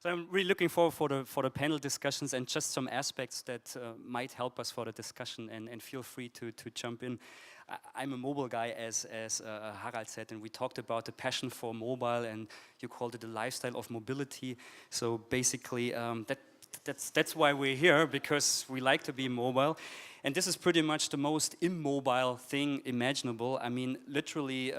So I'm really looking forward for the panel discussions and just some aspects that might help us for the discussion, and feel free to jump in. I'm a mobile guy, as Harald said, and we talked about the passion for mobile, and you called it the lifestyle of mobility. So basically, that's why we're here, because we like to be mobile. And this is pretty much the most immobile thing imaginable. I mean, literally,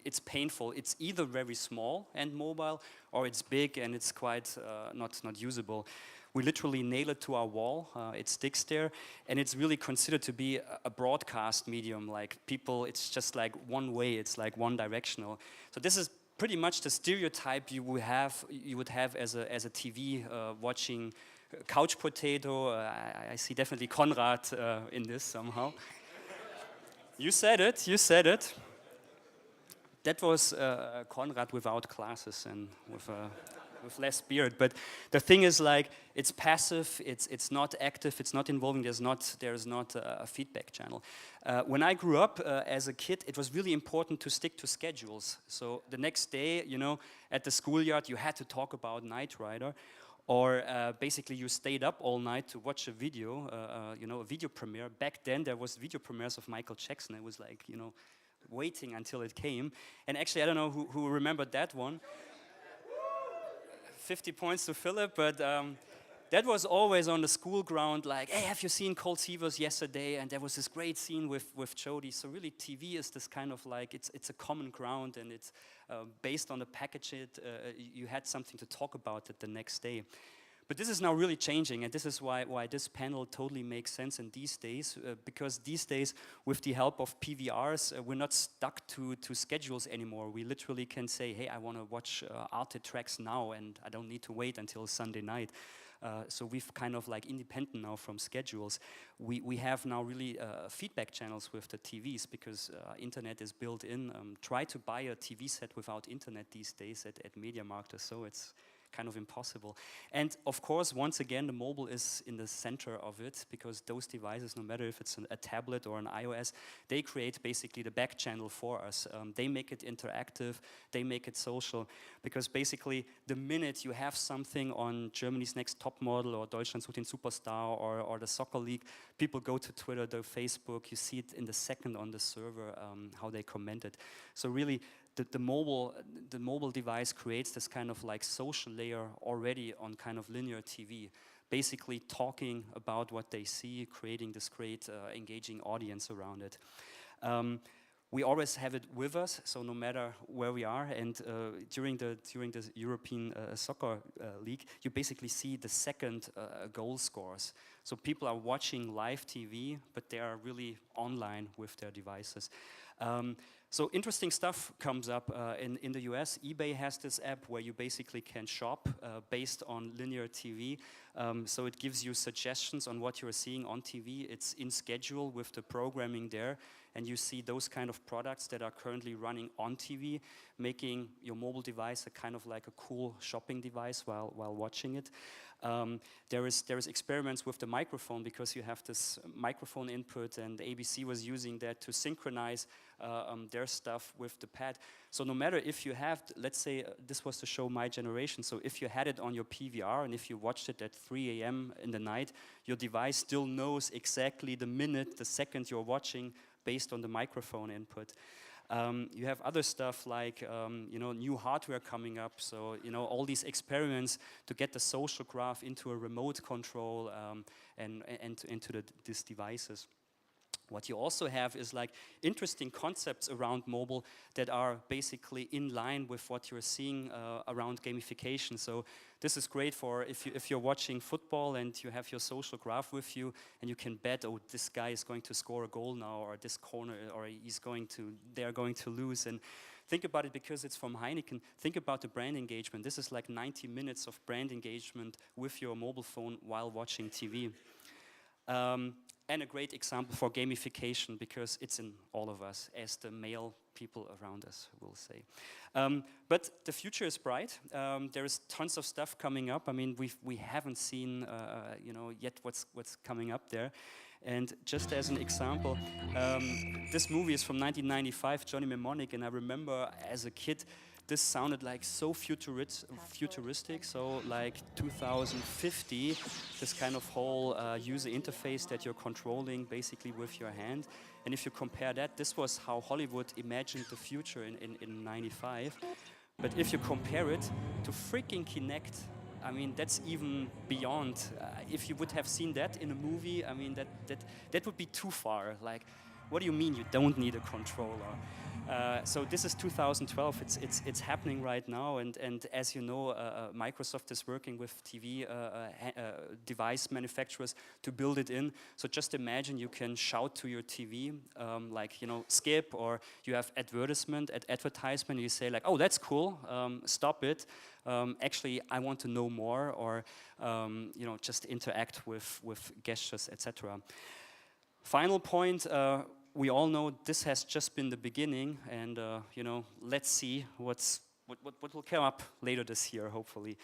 it's painful. It's either very small and mobile, or it's big and it's quite not usable. We literally nail it to our wall. It sticks there, and it's really considered to be a broadcast medium. Like people, it's just like one way. It's like one directional. So this is pretty much the stereotype you would have as a TV watching couch potato. I see definitely Konrad in this somehow. You said it. That was Konrad without glasses and with less beard. But the thing is, like, it's passive, it's not active, it's not involving, there's not a feedback channel. When I grew up as a kid, it was really important to stick to schedules. So the next day, you know, at the schoolyard, you had to talk about Knight Rider. Or basically you stayed up all night to watch a video, you know, a video premiere. Back then there was video premieres of Michael Jackson. It was like, you know, waiting until it came. And actually, I don't know who remembered that one. 50 points to Philip, but that was always on the school ground, like, hey, have you seen Cold Seavers yesterday? And there was this great scene with Jodie. So really TV is this kind of like, it's a common ground, and it's based on the package, you had something to talk about it the next day. But this is now really changing, and this is why this panel totally makes sense in these days, because these days, with the help of PVRs, we're not stuck to schedules anymore. We literally can say, hey, I want to watch Arte tracks now, and I don't need to wait until Sunday night. So we've kind of like independent now from schedules. We have now really feedback channels with the TVs, because internet is built in. Try to buy a TV set without internet these days at MediaMarkt or so. It's kind of impossible. And of course, once again, the mobile is in the center of it, because those devices, no matter if it's a tablet or an iOS, they create basically the back channel for us. They make it interactive, they make it social, because basically the minute you have something on Germany's Next Top Model or Deutschland sucht den Superstar or the soccer league, people go to Twitter, to Facebook, you see it in the second on the server, how they comment it. So really, the mobile device creates this kind of like social layer already on kind of linear TV, basically talking about what they see, creating this great engaging audience around it. We always have it with us, so no matter where we are, and during the European Soccer League, you basically see the second goal scores. So people are watching live TV, but they are really online with their devices. So interesting stuff comes up in the US. eBay has this app where you basically can shop based on linear TV. So it gives you suggestions on what you're seeing on TV. It's in schedule with the programming there, and you see those kind of products that are currently running on TV, making your mobile device a kind of like a cool shopping device while watching it. There is experiments with the microphone, because you have this microphone input, and ABC was using that to synchronize their stuff with the pad. So no matter if you have, let's say, this was to show My Generation, so if you had it on your PVR and if you watched it at 3 a.m. in the night, your device still knows exactly the minute, the second you're watching based on the microphone input. You have other stuff like, you know, new hardware coming up. So, you know, all these experiments to get the social graph into a remote control and into these devices. What you also have is like interesting concepts around mobile that are basically in line with what you're seeing around gamification. So this is great for if you're watching football and you have your social graph with you, and you can bet, oh, this guy is going to score a goal now, or this corner, or they're going to lose. And think about it, because it's from Heineken. Think about the brand engagement. This is like 90 minutes of brand engagement with your mobile phone while watching TV. And a great example for gamification, because it's in all of us, as the male people around us will say. But the future is bright. There is tons of stuff coming up. I mean, we haven't seen you know, yet what's coming up there. And just as an example, this movie is from 1995, Johnny Mnemonic, and I remember as a kid, this sounded like so futuristic, so like 2050, this kind of whole user interface that you're controlling basically with your hand. And if you compare that, this was how Hollywood imagined the future in 95. But if you compare it to freaking Kinect, I mean, that's even beyond. If you would have seen that in a movie, I mean, that would be too far. Like, what do you mean you don't need a controller? So this is 2012. It's happening right now, and as you know, Microsoft is working with TV device manufacturers to build it in. So just imagine you can shout to your TV, like skip, or you have advertisement. You say like, oh, that's cool. Stop it. Actually, I want to know more, or just interact with gestures, etc. Final point. We all know this has just been the beginning, and let's see what will come up later this year, hopefully.